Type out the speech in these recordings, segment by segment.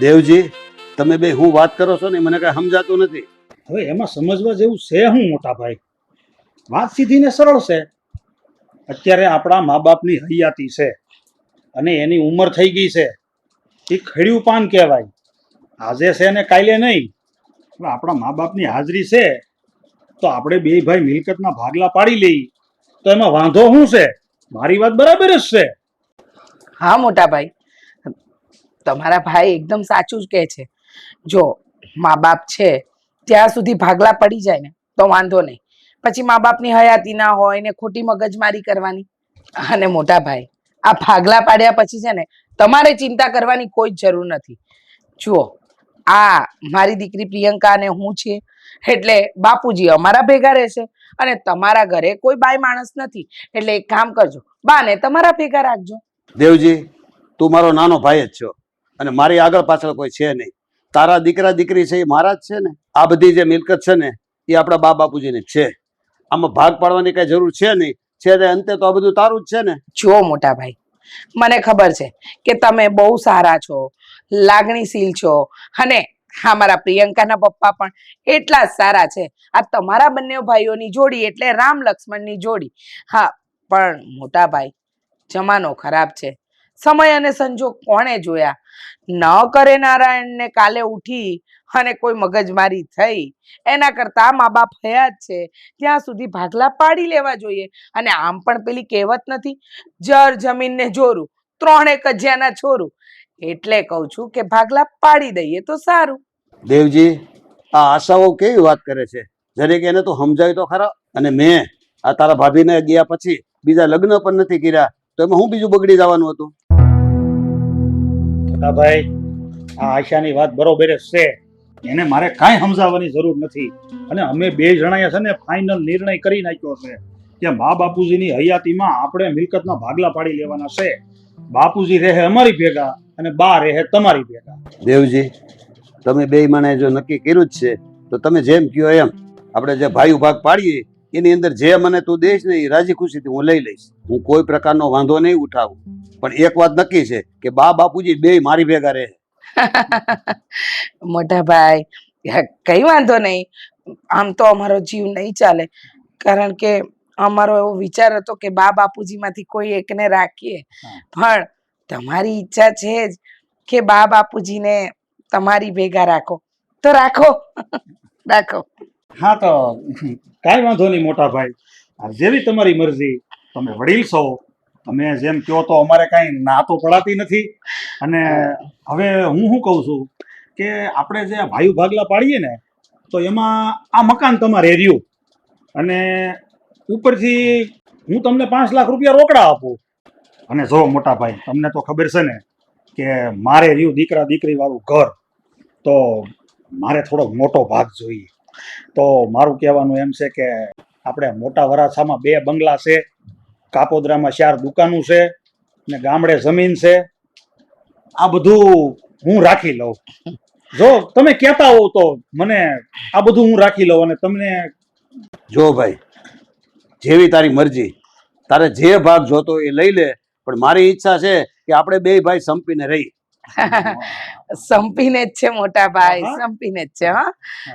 દેવજી, તમે બે હું વાત કરો છો ને મને કઈ સમજાતું નથી. હવે એમાં સમજવા જેવું છે હું મોટા ભાઈ? વાત સીધી ને સરળ છે. અત્યારે આપણા મા બાપની હયાતી છે અને એની ઉંમર થઈ ગઈ છે. એ ખડ્યું પાન કહેવાય. આજે છે ને કાલે નહીં. હવે આપણા મા બાપની હાજરી છે તો આપણે બે ભાઈ મિલકતના ભાગલા પાડી લઈ તો એમાં વાંધો શું છે? મારી વાત બરાબર જ છે. હા મોટા ભાઈ, તમારા ભાઈ એકદમ સાચું જ કહે છે. જો મા બાપ છે ત્યાં સુધી ભાગલા પડી જાય ને તો વાંધો નહીં. પછી મા બાપની હયાતી ના હોય ને ખોટી મગજમારી કરવાની. અને મોટા ભાઈ, આ ભાગલા પાડ્યા પછી છે ને તમારે ચિંતા કરવાની કોઈ જ જરૂર નથી. જુઓ, આ મારી દીકરી પ્રિયંકા અને હું છીએ એટલે બાપુજી અમારા ભેગા રહેશે અને તમારા ઘરે કોઈ બાઈ માણસ નથી એટલે એક કામ કરજો, બાને તમારા ભેગા રાખજો. દેવજી, તું મારો નાનો ભાઈ જ છો અને મારી આગળ પાછળ કોઈ છે નહીં. તારા દીકરા દીકરી છે એ મારા જ છે ને. આ બધી જે મિલકત છે ને એ આપણા બા બાપુજીની જ છે. આમાં ભાગ પાડવાની કઈ જરૂર છે નહીં. છે તે અંતે તો આ બધું તારું જ છે ને. જુઓ મોટા ભાઈ, મને ખબર છે કે તમે બહુ સારા છો, લાગણીશીલ છો અને અમારા પ્રિયંકાના પપ્પા પણ એટલા જ સારા છે. આ તમારા બંને ભાઈઓની જોડી એટલે રામ લક્ષ્મણની જોડી. હા, પણ મોટા ભાઈ, જમાનો ખરાબ છે. સમય અને સંજોગ કોણે જોયા? ન કરે નારાયણને કાલે ઉઠી અને કોઈ મગજમારી થઈ એના કરતા મા બાપ હયાત છે ત્યાં સુધી ભાગલા પાડી લેવા જોઈએ. અને આમ પણ પેલી કહેવત નથી, જર જમીન ને જોરું, ત્રણે કજિયાના છોરું. એટલે કહું છું કે ભાગલા પાડી દઈએ તો સારું. દેવજી, આ આશાઓ કેવી વાત કરે છે? જરીક એને તું સમજાય તો ખરા. અને મેં આ તારા ભાભીને ગયા પછી બીજા લગ્ન પણ નથી કર્યા તો એમાં હું બીજું બગડી જવાનું હતું? મોટા ભાઈ, આ આશાની વાત બરોબર જ છે. એને મારે કાંઈ સમજાવવાની જરૂર નથી. અને અમે બે જણાએ છે ને ફાઇનલ નિર્ણય કરી નાખ્યો છે કે મા બાપુજીની હયાતીમાં આપણે મિલકતના ભાગલા પાડી લેવાના છે. બાપુજી રહે અમારી ભેગા અને બા રહે તમારી ભેગા. દેવજી, તમે બે મને જો નક્કી કર્યું જ છે તો તમે જેમ કહો એમ આપણે જે ભાઈ ભાગ પાડીએ એની અંદર જે મને તું દઈશ ને એ રાજી ખુશીથી હું લઈ લઈશ. હું કોઈ પ્રકારનો વાંધો નહીં ઉઠાવું. પણ એક વાત નક્કી છે કે બા બાપુજી બે મારી ભેગા રહે. મોટા ભાઈ, કઈ વાંધો નહીં. આમ તો અમારો જીવ નહીં ચાલે, કારણ કે અમારો એવો વિચાર હતો કે બા બાપુજીમાંથી કોઈ એકને રાખીએ. પણ તમારી ઈચ્છા છે જ કે બા બાપુજીને તમારી ભેગા રાખો તો રાખો. રાખો. હા, તો કાંઈ વાંધો નહીં મોટા ભાઈ. આ જેવી તમારી મરજી. તમે વડીલ છો, તમે જેમ કહો તો અમારે કાંઈ ના તો પડાતી નથી. અને હવે હું શું કહું છું કે આપણે જે ભાઈ ભાગલા પાડીએ ને તો એમાં આ મકાન તમારે રહ્યું અને ઉપરથી હું તમને 5 લાખ રૂપિયા રોકડા આપું. અને જો મોટા ભાઈ, તમને તો ખબર છે ને કે મારે રહ્યું દીકરા દીકરી વાળું ઘર, તો મારે થોડોક મોટો ભાગ જોઈએ. તો મારું કહેવાનું એમ છે કે આપણે મોટા વરાછામાં 2 બંગલા છે, કાપોદરામાં 4 દુકાનો છે ને ગામડે જમીન છે. આ બધું હું રાખી લઉં. જો તમે કહેતા હો તો મને આ બધું હું રાખી લઉં અને તમને. જો ભાઈ, જેવી તારી મરજી. તારે જે ભાગ જોતો એ લઈ લે, પણ મારી ઈચ્છા છે કે આપણે બે ભાઈ સંપીને રહી. સંપીને જ છે મોટા ભાઈ, સંપીને જ છે.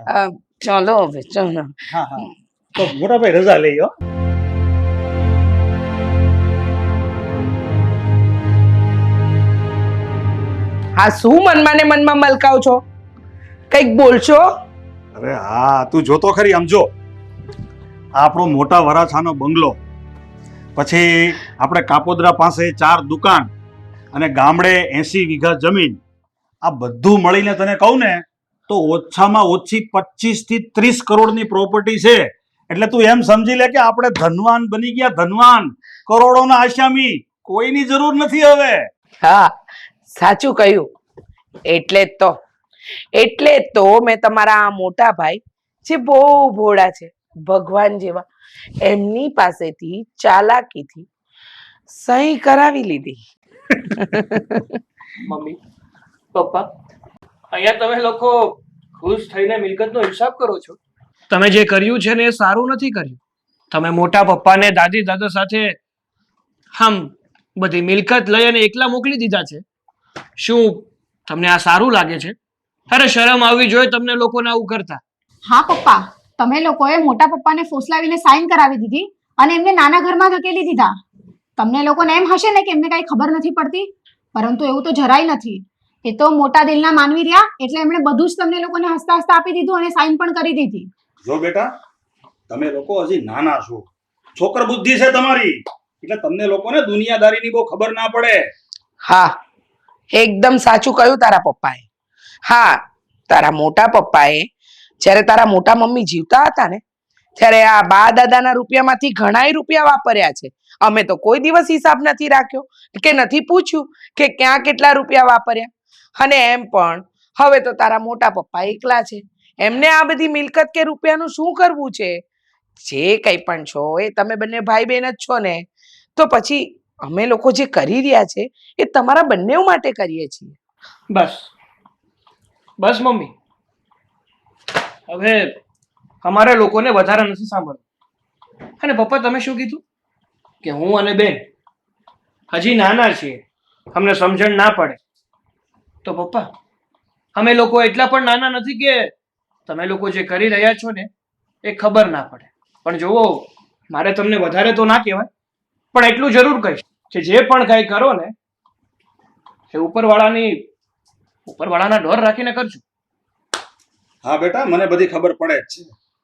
હા, ચલો હવે ચલો. હા હા, તો મોટા ભાઈ રજા લઈ હો. હા, શું મનમાં ને મનમાં મલકાવ છો? કઈક બોલશો? અરે હા, તું જોતો ખરી. આમ જો, આપણો મોટા વરાછાનો બંગલો, પછી આપણે કાપોદરા પાસે 4 દુકાન અને ગામડે 80 વીઘા જમીન, આ બધું મળીને તને કહું ને તો ઓછામાં ઓછી 25 થી 30 કરોડની પ્રોપર્ટી છે. એટલે તું એમ સમજી લે કે આપણે ધનવાન બની ગયા, ધનવાન. કરોડોના આશામી. કોઈની જરૂર નથી હવે. હા, સાચું કહ્યું. એટલે જ તો મેં તમારા આ મોટા ભાઈ જે બહુ ભોળા છે, ભગવાન જેવા, એમની પાસેથી ચાલાકીથી સહી કરાવી લીધી. મમ્મી, પપ્પા, અહીંયા તમે લોકો ખુશ થઈને મિલકતનો હિસાબ કરો છો. તમે જે કર્યું છે ને એ સારું નથી કર્યું. તમે મોટા પપ્પાને દાદી દાદા સાથે બધી મિલકત લઈ અને એકલા મોકલી દીધા છે. શું તમને આ સારું લાગે છે? અરે શરમ આવવી જોઈએ તમને લોકોને આવું કરતા. હા પપ્પા, તમે લોકોએ મોટા પપ્પાને ફોસલાવીને સાઈન કરાવી દીધી અને એમને નાના ઘરમાં ધકેલી દીધા. તમને લોકોને એમ હશે ને કે એમને કઈ ખબર નથી પડતી, પરંતુ એવું તો જરાય નથી. એ તો મોટા દિલના માનવી રહ્યા એટલે એમણે બધું જ તમને લોકોને હસતા હસતા આપી દીધું અને સાઈન પણ કરી દીધી. જો બેટા, તમે લોકો હજી નાના છો, છોકર બુદ્ધિ છે તમારી, એટલે તમને લોકોને દુનિયાદારીની બહુ ખબર ના પડે. હા, એકદમ સાચું કહ્યું તારા પપ્પાએ. હા, તારા મોટા પપ્પાએ જ્યારે તારા મોટા મમ્મી જીવતા હતા ને ત્યારે આ બા દાદાના રૂપિયામાંથી ઘણાય રૂપિયા વાપર્યા છે. અમે તો કોઈ દિવસ હિસાબ નથી રાખ્યો કે નથી પૂછ્યું કે ક્યાં કેટલા રૂપિયા વાપર્યા. અને એમ પણ હવે તો તારા મોટા પપ્પા એકલા છે, એમને આ બધી મિલકત કે રૂપિયાનું શું કરવું છે? જે કંઈ પણ છો એ તમે બંને ભાઈ બહેન જ છો ને, તો પછી અમે લોકો જે કરી રહ્યા છે એ તમારા બંને માટે કરીએ છીએ. બસ બસ મમ્મી, હવે અમારે લોકોને વધારે નથી સાંભળવું. અને પપ્પા તમે શું કીધું કે હું અને બેન હજી નાના છીએ, અમને સમજણ ના પડે. તો પપ્પા અમે લોકો એટલા પણ નાના નથી કે તમે લોકો જે કરી રહ્યા છો ને એ ખબર ના પડે. પણ જુઓ, મારે તમને વધારે તો ના કહેવાય, પણ એટલું જરૂર કહીશ કે જે પણ કાંઈ કરો ને એ ઉપરવાળાના ડર રાખીને કરજો. હા બેટા, મને બધી ખબર પડે જ છે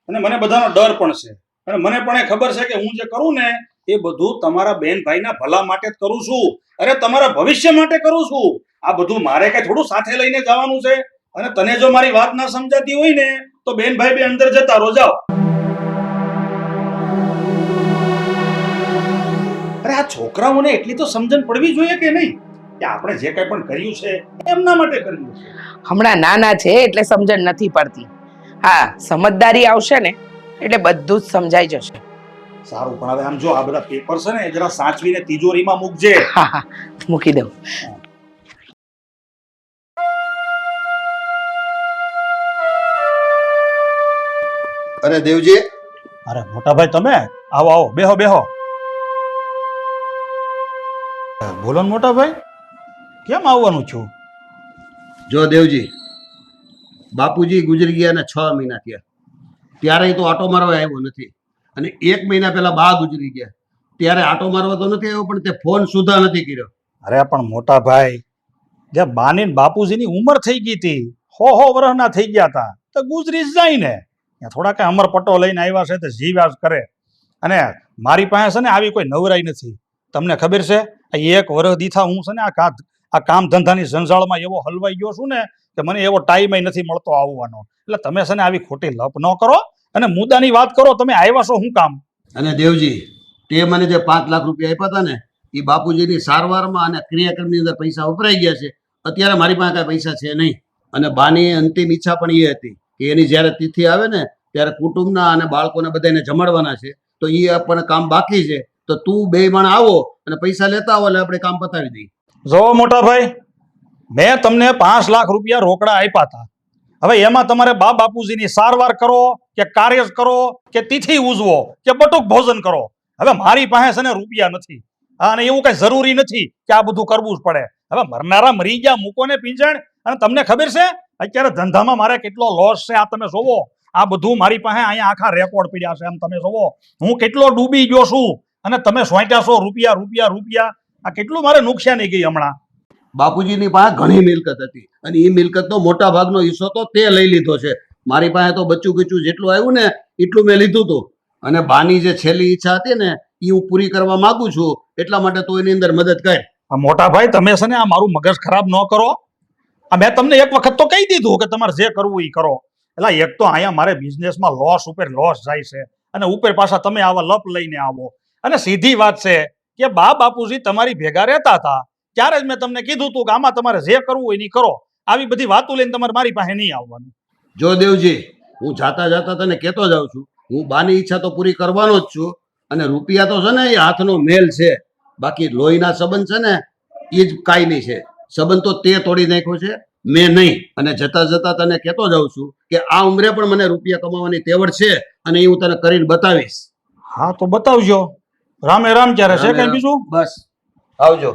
અને મને બધાનો ડર પણ છે અને મને પણ એ ખબર છે કે હું જે કરું ને એ બધું તમારા બેન ભાઈના ભલા માટે જ કરું છું. અરે તમારા ભવિષ્ય માટે કરું છું. આ બધું મારે કઈ થોડું સાથે લઈને જવાનું છે. અને તને જો મારી વાત ના સમજાતી હોય ને તો બેન ભાઈ બે અંદર જતા રહો, જાઓ. અરે આ છોકરાઓને એટલી તો સમજણ પડવી જોઈએ કે નહીં કે આપણે જે કઈ પણ કર્યું છે એમના માટે કર્યું છે. હમણાં નાના છે એટલે સમજણ નથી પડતી. હા, સમજદારી આવશે ને એટલે બધું જ સમજાઈ જશે. સારું, પણ હવે આમ જો આ બધા પેપર છે ને એ જરા સાચવીને તિજોરીમાં મૂકજે. હા હા, મૂકી દઉં. અરે દેવજી, અરે મોટા ભાઈ, તમે આવો આવો, બેહો બેહો. બોલો ને મોટા ભાઈ, કેમ આવવાનું છું? જો દેવજી, બાપુજી ગુજરી ગયા ને 6 મહિના થયા, ત્યારે તો આટો મારવા આવ્યો નથી. અને 1 મહિના પહેલા બા ગુજરી ગયા, ત્યારે આટો મારવા તો નથી આવ્યો, પણ તે ફોન સુધા નથી કર્યો. અરે પણ મોટા ભાઈ, જે બાની ને બાપુજીની ઉંમર થઈ ગઈ હતી, 100 વર્ષના થઈ ગયા હતા, તો ગુજરી જ જાય ને. થોડા કઈ અમર પટ્ટો લઈને આવ્યા છે તો જીવ્યા જ કરે. અને મારી પાસે છે ને આવી કોઈ નવરાઈ નથી. તમને ખબર છે, આ 1 વર્ષ દીથા હું છે ને આ કામ ધંધાની જંજાળમાં એવો હલવાઈ ગયો છું ને કે મને એવો ટાઈમ નથી મળતો આવવાનો. એટલે તમે છે ને આવી ખોટી લપ ન કરો અને મુદ્દાની વાત કરો. તમે આવ્યા છો શું કામ? અને દેવજી, તે મને જે 5 લાખ રૂપિયા આપ્યા હતા ને એ બાપુજીની સારવારમાં અને ક્રિયાક્રમની અંદર પૈસા વપરાઈ ગયા છે. અત્યારે મારી પાસે કાંઈ પૈસા છે નહીં. અને બાની અંતિમ ઈચ્છા પણ એ હતી કે એની જ્યારે તિથિ આવે ને ત્યારે કુટુંબના અને બાળકોને બધાને જમાડવાના છે. તો એ આપણને કામ બાકી છે, તો તું 2 માણ આવો અને પૈસા લેતા આવો એટલે આપણે કામ પતાવી દઈએ. જો મોટા ભાઈ, મેં તમને 5 લાખ રૂપિયા રોકડા આપ્યા હતા. હવે એમાં તમારે બા બાપુજીની સારવાર કરો કે કાર્ય કરો કે તિથિ ઉજવો કે બટુક ભોજન કરો. હવે મારી પાસે છે ને રૂપિયા નથી. અને એવું કઈ જરૂરી નથી કે આ બધું કરવું જ પડે. હવે મરનારા મરી ગયા, મૂકો ને પીંજણ. અને તમને ખબર છે અત્યારે ધંધામાં મારે કેટલો લોસ છે, આ તમે જોવો. આ બધું મારી પાસે અહીંયા આખા રેકોર્ડ પડ્યા છે, એમ તમે જોવો. હું કેટલો ડૂબી ગયો છું અને તમે સોંટ્યા છો રૂપિયા રૂપિયા રૂપિયા. આ કેટલું મારે નુકસાની ગઈ હમણાં. બાપુજીની પાસે ઘણી મિલકત હતી અને એ મિલકતનો મોટા ભાગનો હિસ્સો તો તે લઈ લીધો છે. મારી પાસે તો બચ્ચું કીચું જેટલું આવ્યું ને એટલું મેં લીધું હતું. અને બાની જે છેલ્લી ઈચ્છા હતી ને એ હું પૂરી કરવા માંગુ છું, એટલા માટે તું એની અંદર મદદ કર. મોટા ભાઈ, તમે છે ને આ મારું મગજ ખરાબ ન કરો. આ મેં તમને એક વખત તો કહી દીધું કે તમારે જે કરવું એ કરો. એટલે એક તો અહીંયા મારે બિઝનેસમાં લોસ ઉપર લોસ જાય છે અને ઉપર પાછા તમે આવા લપ લઈને આવો. અને સીધી વાત છે કે બા બાપુજી તમારી ભેગા રહેતા હતા ત્યારે જ મેં તમને કીધું હતું કે આમાં તમારે જે કરવું હોય એ કરો. આવી બધી વાતો લઈને તમારે મારી પાસે નહીં આવવાનું. જો દેવજી, હું જાતા જાતા તને કહેતો જાઉં છું, હું બાની ઈચ્છા તો પૂરી કરવાનો જ છું. અને રૂપિયા તો છે ને એ હાથનો મેલ છે, બાકી લોહીના સંબંધ છે ને એ જ કાયમી છે. સંબંધ તો તે તોડી નાખ્યો છે, મેં નહીં. અને જતા જતા તને કહેતો જાઉં છું કે આ ઉંમરે પણ મને રૂપિયા કમાવાની તેવડ છે અને એ હું તને કરીને બતાવીશ. હા તો બતાવજો. રામે રામ. ક્યારે છે કઈ બીજું? બસ આવજો.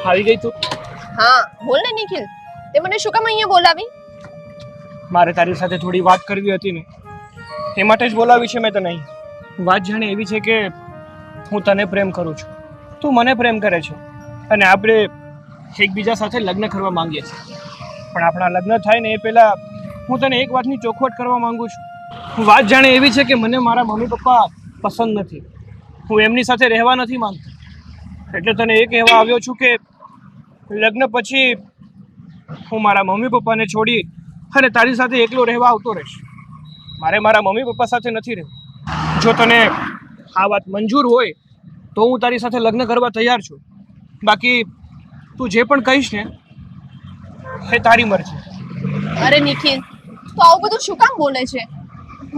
આવી ગઈ તું? હા બોલ ને નિખિલ, તે મને શું કામ અહીંયા બોલાવી? મારે તારી સાથે થોડી વાત કરવી હતી ને, એ માટે જ બોલાવી છે મેં તને અહીં. વાત જાણે એવી છે કે હું તને પ્રેમ કરું છું, તું મને પ્રેમ કરે છે, અને આપણે એકબીજા સાથે લગ્ન કરવા માંગીએ છીએ. પણ આપણા લગ્ન થાય ને એ પહેલા હું તને એક વાતની ચોખવટ કરવા માંગુ છું. વાત જાણે એવી છે કે મને મારા મમ્મી પપ્પા પસંદ નથી, હું એમની સાથે રહેવા નથી માંગતો. એટલે તને એ કહેવા આવ્યો છું કે લગ્ન પછી હું મારા મમ્મી પપ્પાને છોડી અને તારી સાથે એકલો રહેવા આવતો રહીશ. મારે મારા મમ્મી પપ્પા સાથે નથી રહેવું. જો તને આ વાત મંજૂર હોય તો હું તારી સાથે લગ્ન કરવા તૈયાર છું. બાકી તું જે પણ કહીશ ને એ તારી મરજી. અરે નિખિલ, તું આવું બધું શું કામ બોલે છે?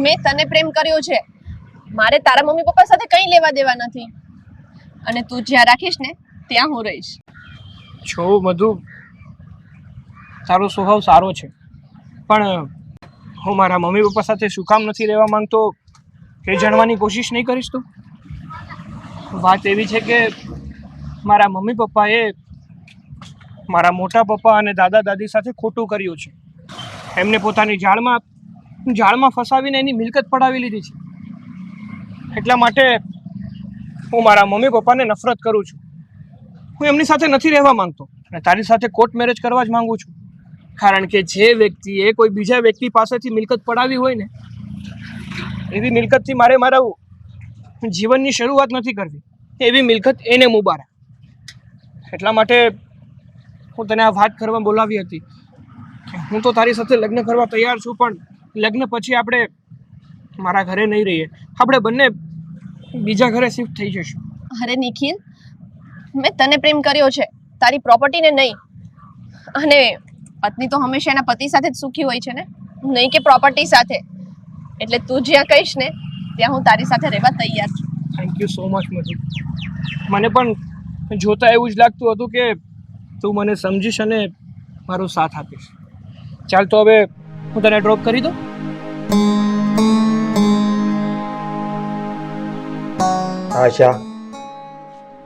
મેં તને પ્રેમ કર્યો છે, મારે તારા મમ્મી પપ્પા સાથે કંઈ લેવા દેવા નથી. અને તું જ્યાં રાખીશ ને ત્યાં હું રહીશ. છો મધુ, તારો સ્વભાવ સારો છે, પણ હું મારા મમ્મી પપ્પા સાથે શું કામ નથી રહેવા માંગતો એ જાણવાની કોશિશ નહીં કરીશ તું? વાત એવી છે કે મારા મમ્મી પપ્પાએ મારા મોટા પપ્પા અને દાદા દાદી સાથે ખોટું કર્યું છે. એમને પોતાની જાળમાં ફસાવીને એની મિલકત પડાવી લીધી છે. એટલા માટે હું મારા મમ્મી પપ્પાને નફરત કરું છું. હું એમની સાથે નથી રહેવા માંગતો અને તારી સાથે કોર્ટ મેરેજ કરવા જ માંગુ છું. કારણ કે જે વ્યક્તિએ કોઈ બીજા વ્યક્તિ પાસેથી મિલકત પડાવી હોય ને, એવી મિલકતથી મારે મારા જીવનની શરૂઆત નથી કરવી. એવી મિલકત એને મુબારક. એટલા માટે હું તને આ વાત કરવા બોલાવી હતી કે હું તો તારી સાથે લગ્ન કરવા તૈયાર છું, પણ લગ્ન પછી આપણે મારા ઘરે નહીં રહીએ, આપણે બંને બીજા ઘરે શિફ્ટ થઈ જશું. અરે નિખિલ, મેં તને પ્રેમ કર્યો છે, તારી પ્રોપર્ટીને નહીં. અને પત્ની તો હંમેશા એના પતિ સાથે જ સુખી હોય છે ને, નહીં કે પ્રોપર્ટી સાથે. એટલે તું જ્યાં કહીશ ને ત્યાં હું તારી સાથે રહેવા તૈયાર છું. થેન્ક યુ સો મચ મધુ. મને પણ જોતા એવું જ લાગતું હતું કે તું મને સમજીશ અને મારો સાથ આપીશ. ચાલ તો હવે હું તને ડ્રોપ કરી દઉં. આશા,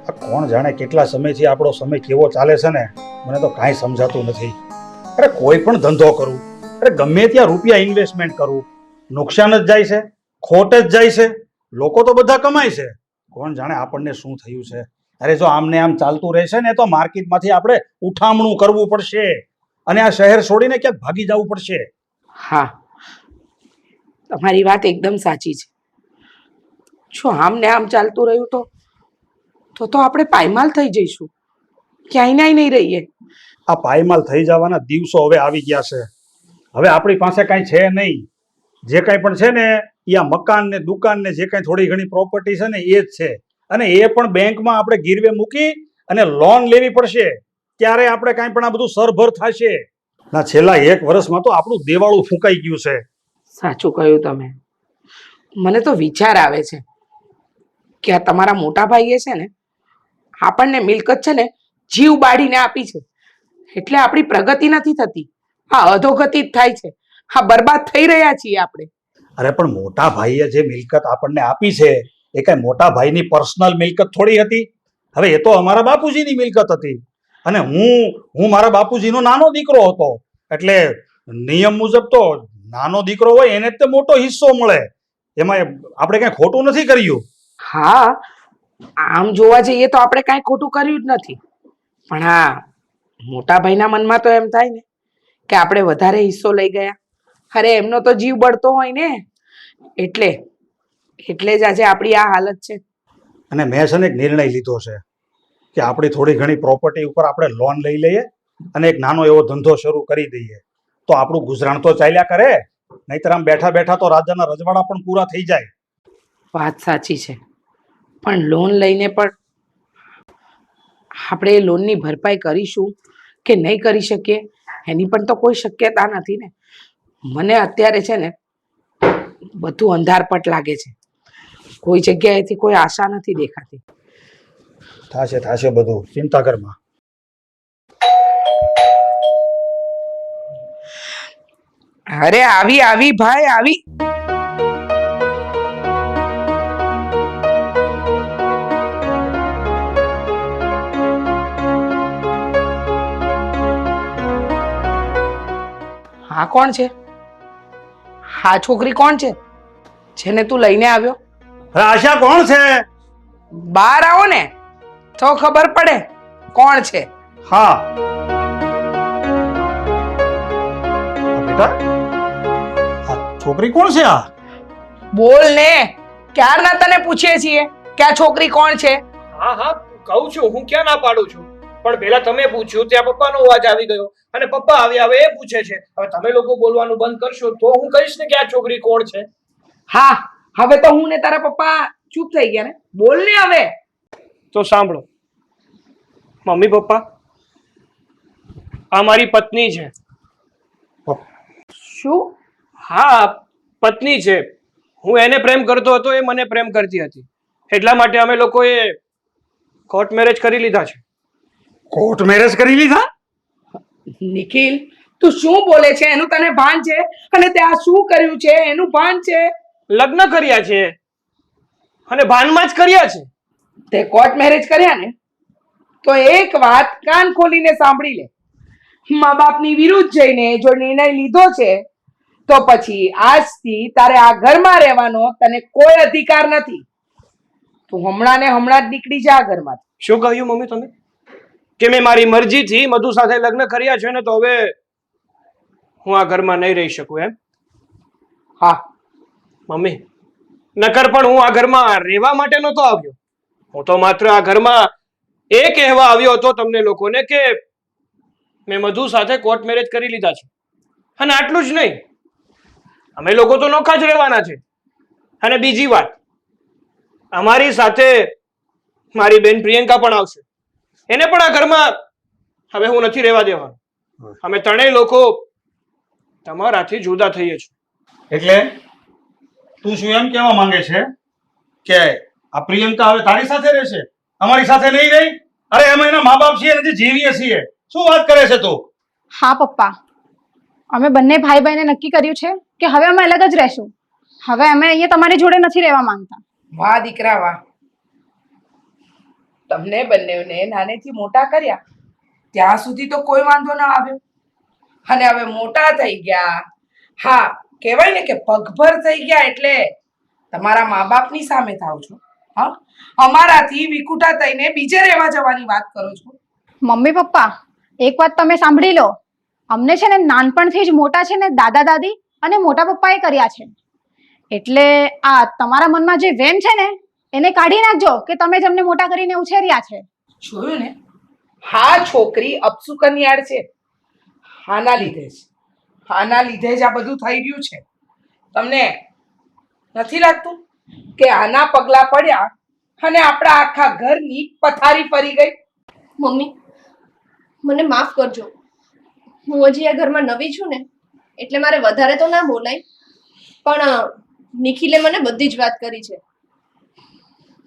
આ કોણ જાણે કેટલા સમયથી આપણો સમય કેવો ચાલે છે ને, મને તો કાંઈ સમજાતું નથી. અરે કોઈ પણ ધંધો કરું, અરે ગમે ત્યાં રૂપિયા ઇન્વેસ્ટમેન્ટ કરું, નુકસાન જ જાય છે, ખોટ જ જાય છે. લોકો તો બધા કમાય છે, કોણ જાણે આપણને શું થયું છે. અરે જો આમને આમ ચાલતું રહેશે ને તો માર્કેટમાંથી આપણે ઉઠામણું કરવું પડશે અને આ શહેર છોડીને ક્યાંક ભાગી જવું પડશે. હા, તમારી વાત એકદમ સાચી છે. જો આમ ને આમ ચાલતું રહ્યું તો આપણે પાયમાલ થઈ જઈશું, ક્યાંય નહીં રહીએ. આ પાયમાલ થઈ જવાના દિવસો હવે આવી ગયા છે. હવે આપણી પાસે કાંઈ છે નહીં. જે કાંઈ પણ છે ને એ આ મકાન ને દુકાન ને જે કાંઈ થોડી ઘણી પ્રોપર્ટી છે ને એ જ છે. અને એ પણ બેંકમાં આપણે ગીરવે મૂકી અને લોન લેવી પડશે, ત્યારે આપણે કાંઈ પણ આ બધું સરભર થશે. ના, છેલ્લા 1 વર્ષમાં તો આપણું દેવાળું ફૂંકાઈ ગયું છે. સાચું કહ્યું તમે. મને તો વિચાર આવે છે કે આ તમારા મોટા ભાઈએ છે ને આપણને મિલકત છે ને જીવ બાળીને આપી છે, એટલે આપણી પ્રગતિ નથી થતી, આ અધોગતિ જ થાય છે. હા, બરબાદ થઈ રહ્યા છીએ આપણે. અરે પણ મોટા ભાઈએ જે મિલકત આપણને આપી છે એ કઈ મોટા ભાઈની પર્સનલ મિલકત થોડી હતી. હવે એ તો અમારા બાપુજીની મિલકત હતી અને હું મારા બાપુજીનો નાનો દીકરો હતો, એટલે નિયમ મુજબ તો નાનો દીકરો હોય એને જ તે મોટો હિસ્સો મળે. એમાં આપણે કઈ ખોટું નથી કર્યું. હા, આમ જોવા જઈએ તો આપણે કાંઈ ખોટું કર્યું જ નથી, પણ હા, મોટા ભાઈના મનમાં તો એમ થાય ને કે આપણે વધારે હિસ્સો લઈ ગયા. અરે એમનો તો જીવ બળતો હોય ને, એટલે જ આજે આપણી આ હાલત છે. અને મેં છે ને એક નિર્ણય લીધો છે કે આપણી થોડી ઘણી પ્રોપર્ટી ઉપર આપણે લોન લઈ લઈએ અને એક નાનો એવો ધંધો શરૂ કરી દઈએ, તો આપણું ગુજરાન તો ચાલ્યા કરે. નહીતર આમ બેઠા બેઠા તો રાજાના રજવાડા પણ પૂરા થઈ જાય. વાત સાચી છે, પણ લોન લઈને પણ આપણે એ લોનની ભરપાઈ કરીશું કે નહીં કરી શકીએ એની પણ તો કોઈ શક્યતા નથી ને. મને અત્યારે છે ને બધું અંધારપટ લાગે છે, કોઈ જગ્યાએથી કોઈ આશા નથી દેખાતી. થશે બધું, ચિંતા કરમાં. અરે આવી ભાઈ આવી. આ કોણ છે? આ છોકરી કોણ છે જેને તું લઈને આવ્યો? અરે આશા કોણ છે? બહાર આવો ને તો ખબર પડે કોણ છે. હા બેટા, આ છોકરી કોણ છે? આ બોલ ને, ક્યારના તને પૂછીએ છીએ કે આ છોકરી કોણ છે. હા હા કહું છું, હું ક્યાં ના પાડું છું, પણ પહેલા તમે પૂછ્યું ત્યાં પપ્પાનો અવાજ આવી ગયો અને પપ્પા આવ્યા હવે એ પૂછે છે. હવે તમે લોકો બોલવાનું બંધ કરશો તો હું કહીશ ને કે આ છોકરી કોણ છે. હા, હવે તો હું ને તારા પપ્પા ચૂપ થઈ ગયા ને. બોલ ને હવે. તો સાંભળો મમ્મી પપ્પા, આ મારી પત્ની છે. શું? હા પત્ની છે. હું એને પ્રેમ કરતો હતો, એ મને પ્રેમ કરતી હતી, એટલા માટે અમે લોકોએ કોર્ટ મેરેજ કરી લીધા છે. કોર્ટ મેરેજ કરી લીધા? નિખિલ, તું શું બોલે છે એનું તને ભાન છે? અને તે આ શું કર્યું છે એનું ભાન છે? લગ્ન કર્યા છે અને ભાનમાં જ કર્યા છે. તે કોર્ટ મેરેજ કર્યા ને, તો એક વાત કાન ખોલીને સાંભળી લે. મા બાપની વિરુદ્ધ જઈને જો નિર્ણય લીધો છે તો પછી આજથી તારે આ ઘરમાં રહેવાનો તને કોઈ અધિકાર નથી. તું હમણાં ને હમણાં જ નીકળી જા આ ઘરમાંથી. શું કહ્યું મમ્મી તમે? કે મેં મારી મરજીથી મધુ સાથે લગ્ન કર્યા છે ને તો હવે હું આ ઘરમાં નહીં રહી શકું એમ? હા મમ્મી, નકર પણ હું આ ઘરમાં રહેવા માટે નહોતો આવ્યો. હું તો માત્ર આ ઘરમાં એ કહેવા આવ્યો હતો તમને લોકોને કે મેં મધુ સાથે કોર્ટ મેરેજ કરી લીધા છે. અને આટલું જ નહીં, અમે લોકો તો નોખા જ રહેવાના છે. અને બીજી વાત, અમારી સાથે મારી બેન પ્રિયંકા પણ આવશે. એને પણ આ ઘરમાં હવે હું નથી રહેવા દેવાનો. અમે ત્રણેય લોકો તમારાથી જુદા થઈએ છીએ. એટલે તું શું એમ કહેવા માંગે છે કે આ પ્રિયંકા હવે તારી સાથે રહેશે, અમારી સાથે નહીં રહી? અરે અમે એના મા બાપ છીએ, નથી જીવીએ છીએ. શું વાત કરે છે તું? હા પપ્પા, અમે બંને ભાઈ બહેને નક્કી કર્યું છે કે હવે અમે અલગ જ રહેશું. હવે અમે અહીંયા તમારી જોડે નથી રહેવા માંગતા. વાહ દીકરા વાહ. તમને બંનેને નાનેથી મોટા કર્યા ત્યાં સુધી તો કોઈ વાંધો ના આવ્યો, અને હવે મોટા થઈ ગયા, હા કહેવાય ને કે પગભર થઈ ગયા એટલે તમારા મા બાપની સામે થાવ છો. હા, અમારાથી વિકુટા થઈને બીજે રહેવા જવાની વાત કરો છો. મમ્મી પપ્પા, એક વાત તમે સાંભળી લો. અમને છે ને નાનપણથી જ મોટા છે ને દાદા દાદી અને મોટા પપ્પાએ કર્યા છે. એટલે આ તમારા મનમાં જે વેમ છે ને એને કાઢી નાખજો કે તમે જ અમને મોટા કરીને ઉછેર્યા છે. જોયું ને, હા છોકરી અપસુકન્યાળ છે. આના લીધે જ આ બધું થઈ રહ્યું છે. તમને નથી લાગતું કે આના પગલા પડ્યા અને આપણા આખા ઘરની પથારી ફરી ગઈ? મમ્મી, મને માફ કરજો. હું હજી આ ઘરમાં નવી છું ને એટલે મારે વધારે તો ના બોલાય, પણ નિખિલે મને બધી જ વાત કરી છે.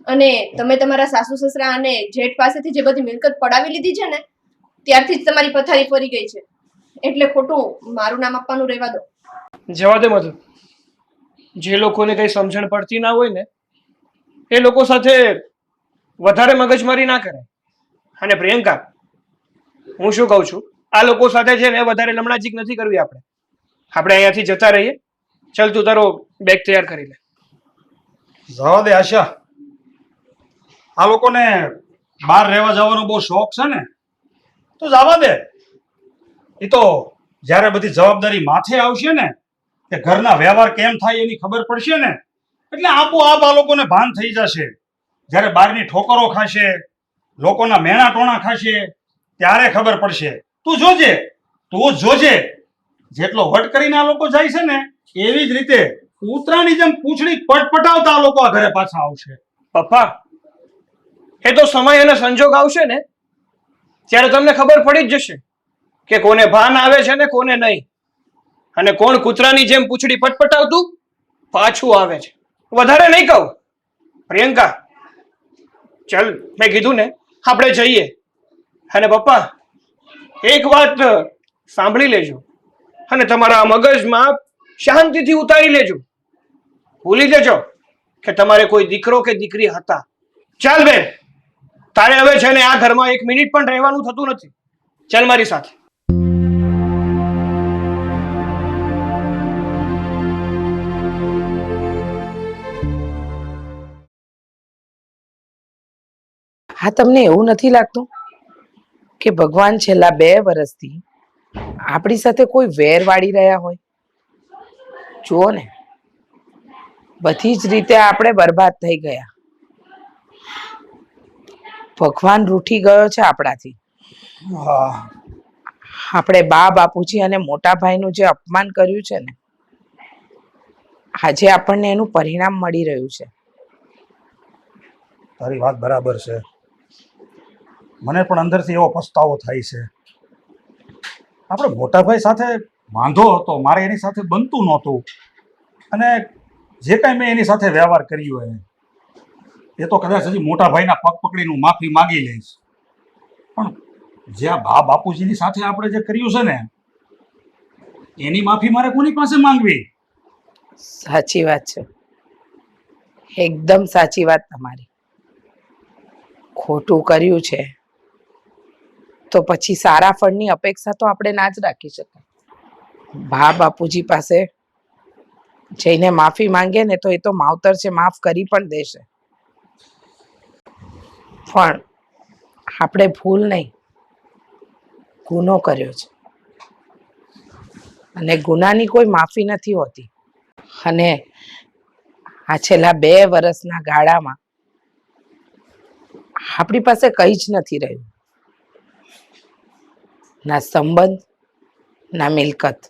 અને તમે તમારા સાસુ સસરા અને જેઠ પાસેથી જે બધી મિલકત પડાવી લીધી છે ને ત્યારથી જ તમારી પથારી ફરી ગઈ છે. એટલે ખોટું મારું નામ આપવાનું રહેવા દો. જવા દે મધુ. જે લોકોને કઈ સમજણ પડતી ના હોય ને એ લોકો સાથે વધારે મગજમારી ના કરાય. અને પ્રિયંકા, હું શું કહું છું, આ લોકો સાથે છે ને વધારે લમણાજીક નથી કરવી. આપણે અહીંયાથી જતા રહીએ. ચાલ તું તારો બેગ તૈયાર કરી લે. જવા દે આશા, આ લોકોને બહાર રહેવા જવાનો બહુ શોખ છે ને તો જવા દે. એ તો જ્યારે બધી જવાબદારી માથે આવશે ને કે ઘરના વ્યવહાર કેમ થાય એની ખબર પડશે ને એટલે આપોઆપ આ લોકોને ભાન થઈ જશે. જ્યારે બહારની ઠોકરો ખાશે, લોકોના મેણા ટોણા ખાશે ત્યારે ખબર પડશે. તું જોજે જેટલો વટ કરીને આ લોકો જાય છે ને એવી જ રીતે કૂતરાની જેમ પૂંછડી પટપટાવતા આ લોકો આ ઘરે પાછા આવશે. પપ્પા, એ તો સમય અને સંજોગ આવશે ને ત્યારે તમને ખબર પડી જ જશે કે કોને ભાન આવે છે ને કોને નહીં, અને કોણ કૂતરાની જેમ પૂંછડી પટપટાવતું પાછું આવે છે. વધારે નહીં કહું. પ્રિયંકા, ચાલ, મેં કીધું ને આપણે જઈએ. અને પપ્પા, એક વાત સાંભળી લેજો અને તમારા મગજમાં શાંતિથી ઉતારી લેજો. ભૂલી જજો કે તમારે કોઈ દીકરો કે દીકરી હતા. ચાલ બેન, તારે હવે છે ને આ ઘરમાં એક મિનિટ પણ રહેવાનું થતું નથી. ચાલ મારી સાથે. હા, તમને એવું નથી લાગતું કે ભગવાન છેલ્લા 2 વર્ષથી આપણી સાથે કોઈ વેર વાળી રહ્યા હોય? જુઓ ને, બધી જ રીતે આપણે બરબાદ થઈ ગયા. ભગવાન રૂઠી ગયો છે આપણાથી. હા, આપણે બા બાપુજી અને મોટા ભાઈનું જે અપમાન કર્યું છે ને, આજે આપણને એનું પરિણામ મળી રહ્યું છે. તારી વાત બરાબર છે. મને પણ અંદરથી એવો પસ્તાવો થાય છે. આપણે મોટા ભાઈ સાથે વાંધો હતો, મારે એની સાથે બનતું નહોતું, અને જે કાંઈ મેં એની સાથે વ્યવહાર કર્યો એ તો કદાચ હજી મોટા ભાઈના પગ પકડીને હું માફી માગી લઈશ. પણ જે આ બા બાપુજીની સાથે આપણે જે કર્યું છે ને, એની માફી મારે કોની પાસે માંગવી? સાચી વાત છે, એકદમ સાચી વાત તમારી. ખોટું કર્યું છે તો પછી સારા ફળની અપેક્ષા તો આપણે ના જ રાખી શકાય. બા બાપુજી પાસે જઈને માફી માંગે ને તો એ તો માવતર છે, માફ કરી પણ દેશે. પણ આપણે ભૂલ નહીં, ગુનો કર્યો છે, અને ગુનાની કોઈ માફી નથી હોતી. અને આ છેલ્લા 2 વર્ષના ગાળામાં આપણી પાસે કંઈ જ નથી રહ્યું, ના સંબંધ, ના મિલકત.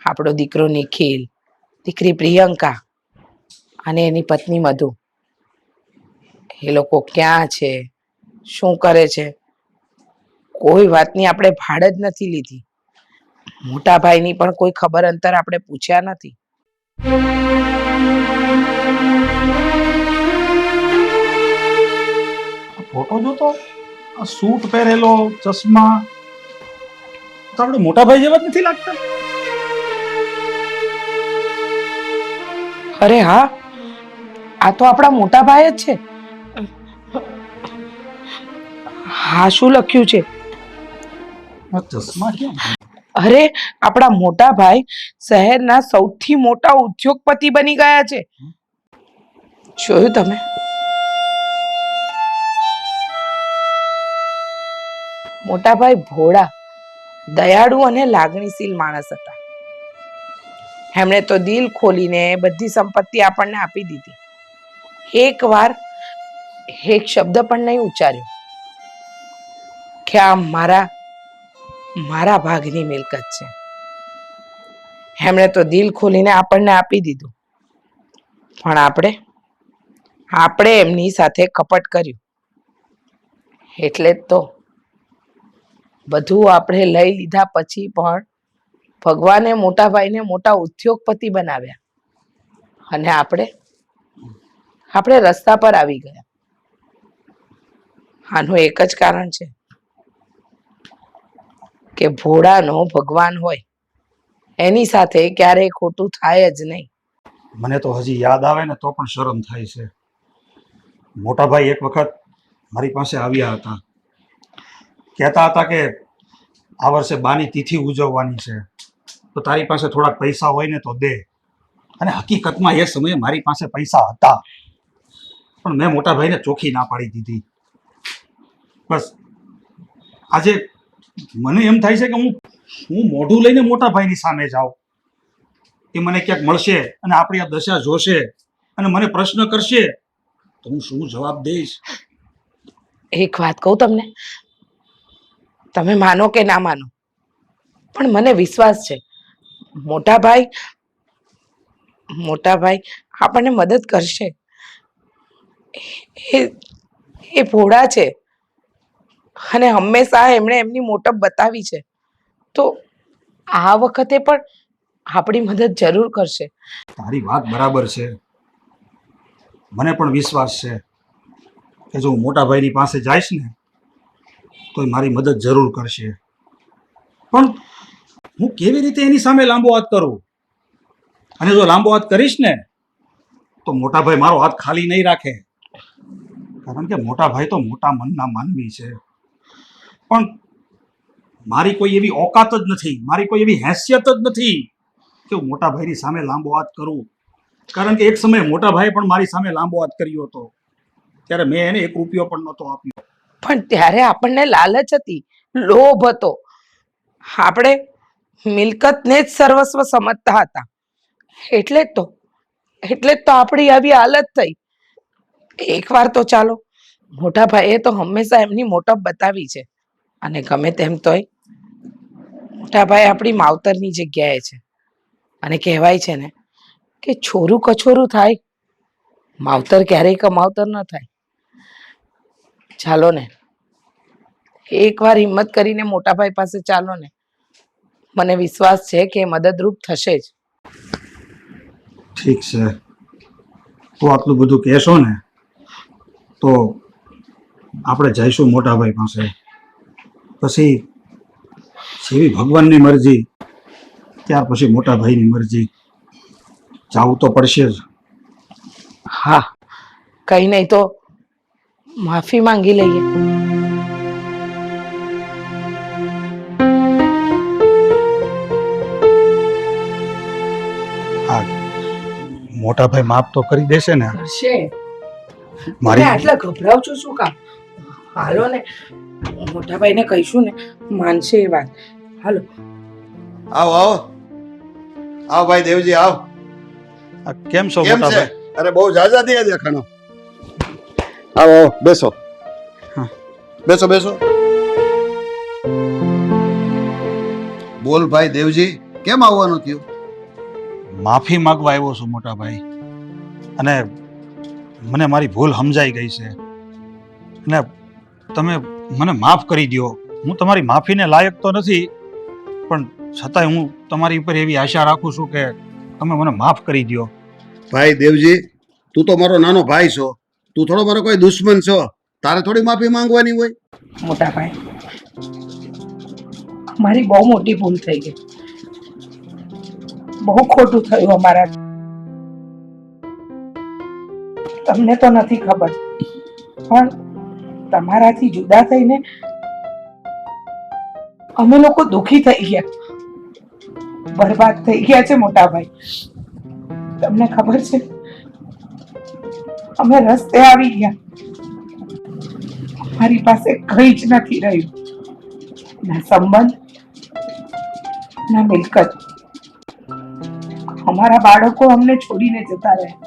આપણો દીકરો નિખિલ, દીકરી પ્રિયંકા અને એની પત્ની મધુ, એ લોકો ક્યાં છે, શું કરે છે, કોઈ વાતની આપણે ભાડ જ નથી લીધી. મોટા ભાઈની પણ કોઈ ખબર અંતર આપણે પૂછ્યા નથી. ફોટો જોતો, આ સૂટ પહેરેલો, ચશ્મા, તો આપણે મોટા ભાઈ જેવા જ નથી લાગતા? અરે હા, આ તો આપણા મોટા ભાઈ જ છે. હા, શું લખ્યું છે? આ ચશ્મા કેમ? અરે, આપણા મોટા ભાઈ શહેરના સૌથી મોટા ઉદ્યોગપતિ બની ગયા છે. જોયું તમે? મોટા ભાઈ ભોળા, દયાળુ અને લાગણીશીલ માણસ હતા. એમણે તો દિલ ખોલીને બધી સંપત્તિ આપણને આપી દીધી. એકવાર એક શબ્દ પણ નહીં ઉચ્ચાર્યો કે આ મારા ભાગની મિલકત છે. એમણે તો દિલ ખોલીને આપણને આપી દીધું. પણ આપણે એમની સાથે કપટ કર્યું. એટલે જ તો બધું આપણે લઈ લીધા પછી પણ ભગવાને મોટા ભાઈને મોટા ઉદ્યોગપતિ બનાવ્યા, અને આપણે રસ્તા પર આવી ગયા. આનું એક જ કારણ છે કે ભોળાનો ભગવાન હોય એની સાથે ક્યારેય ખોટું થાય જ નહીં. મને તો હજી યાદ આવે ને તો પણ શરમ થાય છે. મોટા ભાઈ એક વખત મારી પાસે આવ્યા હતા, કહેતા હતા કે આ વર્ષે બાની તિથિ ઉજવવાની છે, તો તારી પાસે થોડાક પૈસા હોય ને તો દે. અને હકીકતમાં એ સમયે મારી પાસે પૈસા હતા, પણ મેં મોટા ભાઈને ચોખ્ખી ના પાડી દીધી. બસ આજે મને એમ થાય છે કે હું મોઢું લઈને મોટા ભાઈની સામે જાઉં, કે મને ક્યાંક મળશે અને આપણી આ દશા જોશે અને મને પ્રશ્ન કરશે તો હું શું જવાબ દઈશ? એક વાત કહું તમને, તમે માનો કે ના માનો, પણ મને વિશ્વાસ છે મોટા ભાઈ આપણને મદદ કરશે. એ ભોળા છે અને હંમેશા એમણે એમની મોટપ બતાવી છે, તો આ વખતે પણ આપણી મદદ જરૂર કરશે. તારી વાત બરાબર છે. મને પણ વિશ્વાસ છે કે જો હું મોટા ભાઈની પાસે જઈશ ને તો એ મારી મદદ જરૂર કરશે. પણ હું કેવી રીતે એની સામે લાંબો હાથ કરું? અને જો લાંબો હાથ કરીશ ને તો મોટા ભાઈ મારો હાથ ખાલી નહીં રાખે, કારણ કે મોટા ભાઈ તો મોટા મનના માનવી છે. પણ મારી કોઈ એવી ઓકાત જ નથી, મારી કોઈ એવી હેસિયત જ નથી કે હું મોટા ભાઈની સામે લાંબો હાથ કરું. કારણ કે એક સમયે મોટા ભાઈ પણ મારી સામે લાંબો હાથ કર્યો હતો, ત્યારે મેં એને 1 રૂપિયો પણ નહોતો આપ્યો. પણ ત્યારે આપણને લાલચ હતી, લોભ હતો. આપણે મિલકતને જ સર્વસ્વ સમજતા હતા. એટલે જ તો આપણી આવી હાલત થઈ. એકવાર તો ચાલો, મોટા ભાઈએ તો હંમેશા એમની મોટપ બતાવી છે, અને ગમે તેમ તોય મોટા ભાઈ આપણી માવતરની જગ્યાએ છે. અને કહેવાય છે ને કે છોરું કછોરું થાય, માવતર ક્યારેય કમાવતર ન થાય. ચાલો ને, એકવાર હિંમત કરીને મોટા ભાઈ પાસે ચાલો ને. મને વિશ્વાસ છે કે એ મદદરૂપ થશે જ. ઠીક છે, તો આટલું બધું કહેશો ને તો આપણે જઈશું મોટાભાઈ પાસે. પછી જેવી ભગવાનની મરજી, ત્યાર પછી મોટાભાઈની મરજી. જાવું તો પડશે જ. હા, કઈ નહીં તો માફી માંગી લઈએ. હા, મોટાભાઈ માફ તો કરી દેશે ને? કરશે. મારી આટલા ગભરાવ છો શું કામ? હાલો ને, મોટા ભાઈને કહીશું ને, માનશે એ વાત. હાલો. આવો આવો આવો ભાઈ દેવજી, આવો. આ કેમ છો કેમ છે? મોટાભાઈ? અરે બહુ ઝાઝા થયા દેખાણો. આવો આવો, બેસો. હા. બેસો બેસો. બોલ ભાઈ દેવજી, કેમ આવવાનું થયું? માફી માંગવા આવ્યો છું મોટાભાઈ, અને મને મારી ભૂલ સમજાઈ ગઈ છે, અને તમે મને માફ કરી દો. હું તમારી માફીને લાયક તો નથી, પણ છતાંય હું તમારી ઉપર એવી આશા રાખું છું કે તમે મને માફ કરી દો. ભાઈ દેવજી, તું તો મારો નાનો ભાઈ છો, તું થોડો મારો કોઈ દુશ્મન છો, તારે થોડી માફી માંગવાની હોય? મોટા ભાઈ, મારી બહુ મોટી ભૂલ થઈ ગઈ. બહુ ખોટું થયું અમારા. તમને તો નથી ખબર, પણ તમારાથી જુદા થઈને અમે લોકો દુખી થઈ ગયા, બરબાદ થઈ ગયા છે મોટા ભાઈ. તમને ખબર છે, અમે રસ્તે આવી ગયા, મારી પાસે કંઈ જ નથી રહ્યું, ના સંબંધ ના મિલકત. અમારા બાળકો અમને છોડીને જતા રહ્યા.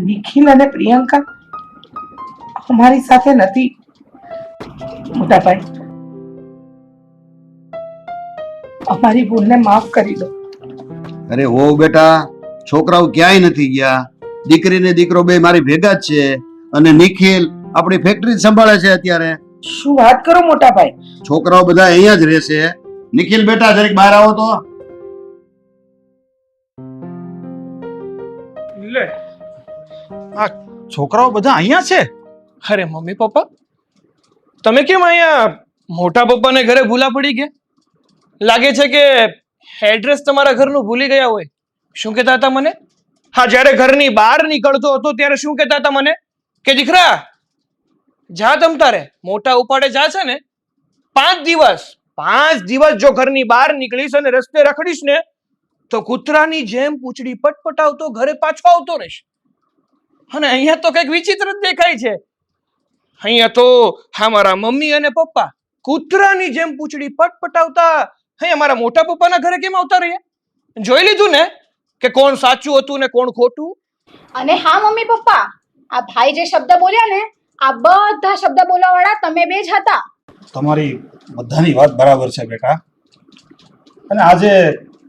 નિખિલ અને પ્રિયંકા અમારી સાથે નથી. મોટા ભાઈ, અમારી ભૂલને માફ કરી દો. અરે હો બેટા, છોકરાઓ ક્યાંય નથી ગયા. દીકરી ને દીકરો બે મારી ભેગા જ છે, અને નિખિલ આપણી ફેક્ટરી સંભાળે છે અત્યારે. શું વાત કરો મોટા ભાઈ? છોકરાઓ બધા અહીંયા જ રહેશે. નિખિલ બેટા, જરીક બહાર આવો તો. લે, આ છોકરાઓ બધા અહીંયા છે? અરે મમ્મી પપ્પા, તમે કેમ અહીંયા મોટા પપ્પાને ઘરે ભૂલા પડી ગયા? લાગે છે કે એડ્રેસ તમારા ઘરનું ભૂલી ગયા હોય. શું કહેતા હતા મને? હા, જ્યારે ઘરની બહાર નીકળતો હતો ત્યારે શું કહેતા હતા મને? કે દીકરા, જા તમ તારે મોટા ઉપાડે જા છે ને, 5 દિવસ જો ઘરની બહાર નીકળીશ અને રસ્તે રખડીશ ને, તો કૂતરાની જેમ પૂંછડી પટપટાવતો ઘરે પાછો આવતો રહીશ. અને અહીંયા તો કંઈક વિચિત્ર જ દેખાય છે. અહીંયા તો હા, મારા મમ્મી અને પપ્પા કૂતરાની જેમ પૂંછડી પટપટાવતા અહીંયા મારા મોટા પપ્પાના ઘરે કેમ આવતા રહ્યા? જોઈ લીધું ને કે કોણ સાચું હતું ને કોણ ખોટું? અને હા મમ્મી પપ્પા, આ ભાઈ જે શબ્દ બોલ્યા ને, આ બધા શબ્દ બોલવાવાળા તમે બે જ હતા. તમારી બધાની વાત બરાબર છે બેટા, અને આજે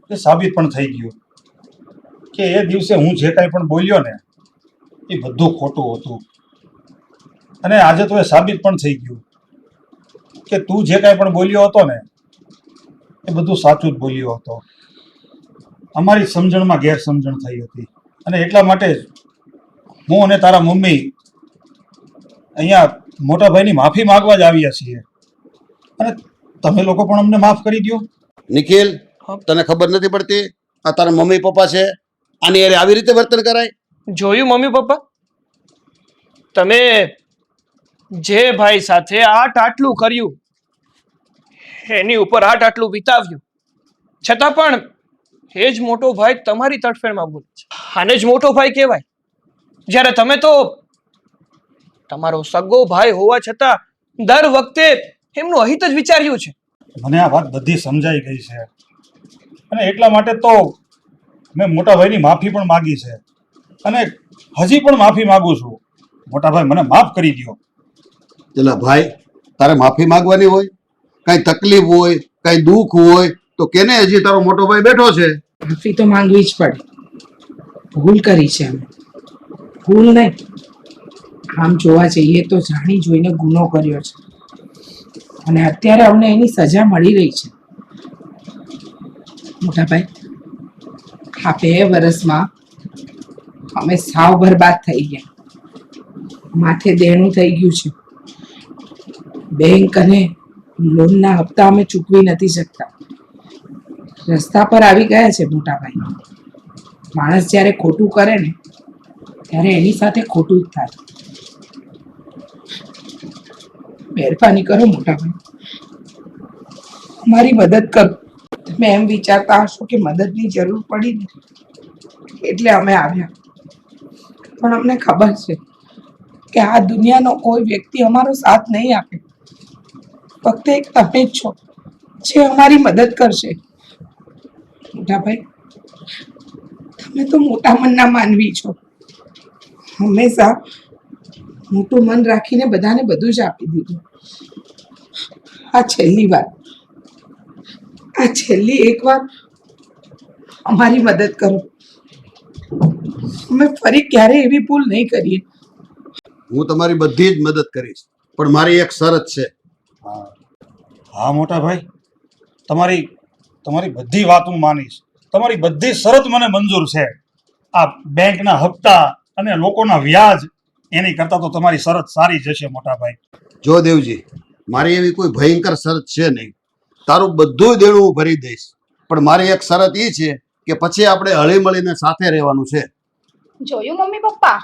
એ સાબિત પણ થઈ ગયું કે એ દિવસે હું જે કાંઈ પણ બોલ્યો ને એ બધું ખોટું હતું. અને આજે તો એ સાબિત પણ થઈ ગયું કે તું જે કાંઈ પણ બોલ્યો હતો ને એ બધું સાચું જ બોલ્યો હતો. અમારી સમજણમાં ગેરસમજણ થઈ હતી, અને એટલા માટે જ હું અને તારા મમ્મી અહીંયા મોટા ભાઈની માફી માંગવા જ આવ્યા છીએ, અને તમે લોકો પણ અમને માફ કરી દો. નિખિલ, તને ખબર નથી પડતી? આ તારા મમ્મી પપ્પા છે, આની હારે આવી રીતે વર્તન કરાય? જોયું મમ્મી પપ્પા, તમે જે ભાઈ સાથે આટલું કર્યું, એની ઉપર આટલું વિતાવ્યું, છતાં પણ એ જ મોટો ભાઈ તમારી તડફેણમાં બોલે છે. આને જ મોટો ભાઈ કહેવાય, જ્યારે તમે તો તમારો સગો ભાઈ હોવા છતાં દર વખતે એમનું અહિત જ વિચાર્યું છે. મને આ વાત બધી સમજાઈ ગઈ છે અને એટલા માટે તો મેં મોટા ભાઈની માફી પણ માગી છે અને હજી પણ માફી માંગુ છું. મોટા ભાઈ મને માફ કરી દો. એટલે ભાઈ તારે માફી માંગવાની હોય, કઈ તકલીફ હોય, કઈ દુઃખ હોય તો કેને, હજી તારો મોટો ભાઈ બેઠો છે. માફી તો માંગવી જ પડે. ભૂલ કરી છે અમે, ભૂલ નહીં, આમ જોવા જઈએ તો જાણી જોઈને ગુનો કર્યો છે અને અત્યારે અમને એની સજા મળી રહી છે. મોટાભાઈ, આ 2 વર્ષમાં અમે સાવ બરબાદ થઈ ગયા. માથે દેણું થઈ ગયું છે. બેંક અને લોનના હપ્તા અમે ચૂકવી નથી શકતા. રસ્તા પર આવી ગયા છે મોટાભાઈ. માણસ જ્યારે ખોટું કરે ને ત્યારે એની સાથે ખોટું જ થાય. મહેરબાની કરો મોટાભાઈ, અમારી મદદ કરો. તમે એમ વિચારતા હશો કે મદદની જરૂર પડી ને એટલે અમે આવ્યા, પણ અમને ખબર છે કે આ દુનિયાનો કોઈ વ્યક્તિ અમારો સાથ નહીં આપે. ફક્ત એક તમે જ છો જે અમારી મદદ કરશે. મોટાભાઈ, તમે તો મોટા મનના માનવી છો. હંમેશા મોટું મન રાખીને બધાને બધું જ આપી દીધું. આ છેલ્લી વાર, આ છેલ્લી એકવાર અમારી મદદ કરો. અમે ફરી ક્યારેય એવી ભૂલ નહીં કરીએ. હું તમારી બધી જ મદદ કરીશ, પણ મારી એક શરત છે. હા હા મોટા ભાઈ, તમારી બધી વાત હું માનીશ. તમારી બધી શરત મને મંજૂર છે. આ બેંકના હપ્તા અને લોકોના વ્યાજ એની કરતાં તો તમારી શરત સારી જશે મોટા ભાઈ. જો દેવજી, મારી એવી કોઈ ભયંકર શરત છે નહીં. તારું બધું દેણું હું ભરી દઈશ, પણ મારી એક શરત એ છે કે પછી આપણે હળી મળીને સાથે રહેવાનું છે. જોયું મમ્મી પપ્પા,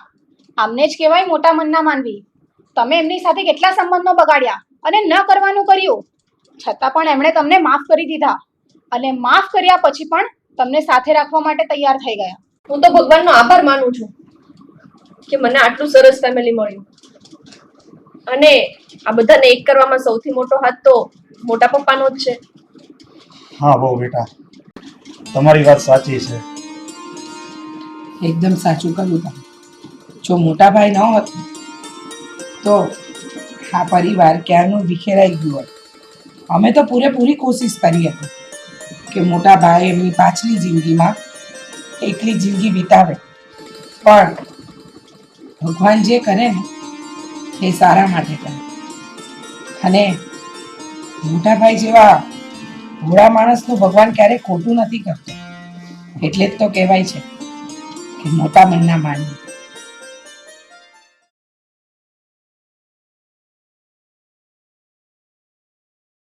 આમને જ કહેવાય મોટા મનના માનવી. તમે એમની સાથે કેટલા સંબંધો બગાડ્યા અને ન કરવાનું કર્યું, છતાં પણ એમણે તમને માફ કરી દીધા અને માફ કર્યા પછી પણ તમને સાથે રાખવા માટે તૈયાર થઈ ગયા. હું તો ભગવાનનો આભાર માનું છું કે મને આટલું સરસ ફેમિલી મળ્યું. અને આ બધાને એક કરવામાં સૌથી મોટો હાથ તો મોટા પપ્પાનો જ છે. હા બહુ બેટા, તમારી વાત સાચી છે. એકદમ સાચું કહ્યું તમે. જો મોટા ભાઈ ન હોત તો આ પરિવાર ક્યારનું વિખેરાઈ ગયું હોત. અમે તો પૂરેપૂરી કોશિશ કરી હતી કે મોટા ભાઈ એમની પાછલી જિંદગીમાં એકલી જિંદગી વિતાવે, પણ ભગવાન જે કરે ને એ સારા માટે કરે. અને મોટા ભાઈ જેવા ભોળા માણસનું ભગવાન ક્યારેય ખોટું નથી કરતો. એટલે જ તો કહેવાય છે કે મોટા મનના માનવી.